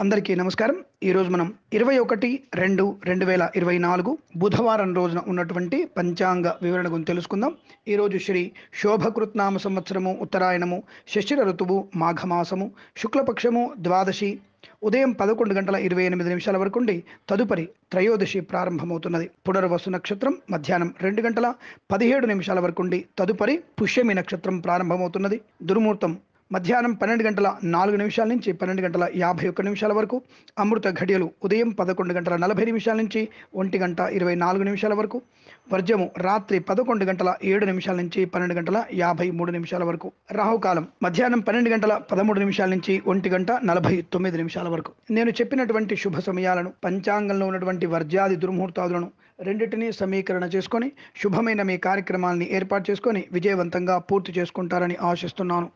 అందరికీ నమస్కారం. ఈరోజు మనం 21/2/2024 బుధవారం రోజున ఉన్నటువంటి పంచాంగ వివరణ గురించి తెలుసుకుందాం. ఈరోజు శ్రీ శోభకృత్నామ సంవత్సరము, ఉత్తరాయణము, శిశిర ఋతువు, మాఘమాసము, శుక్లపక్షము, ద్వాదశి ఉదయం 11:28 వరకు ఉండి తదుపరి త్రయోదశి ప్రారంభమవుతున్నది. పునర్వసు నక్షత్రం మధ్యాహ్నం 2:17 వరకు ఉండి తదుపరి పుష్యమి నక్షత్రం ప్రారంభమవుతున్నది. దుర్ముహూర్తం మధ్యాహ్నం 12:04 నుంచి 12:51 వరకు. అమృత ఘడియలు ఉదయం 11:40 నుంచి 1:24 వరకు. వర్జము రాత్రి 11:07 నుంచి 12:53 వరకు. రాహుకాలం మధ్యాహ్నం 12:13 నుంచి 1:49 వరకు. నేను చెప్పినటువంటి శుభ సమయాలను, పంచాంగంలో ఉన్నటువంటి వర్జ్యాది దుర్ముహూర్తాదులను రెండింటినీ సమీకరణ చేసుకొని శుభమైన మీ కార్యక్రమాల్ని ఏర్పాటు చేసుకొని విజయవంతంగా పూర్తి చేసుకుంటారని ఆశిస్తున్నాను.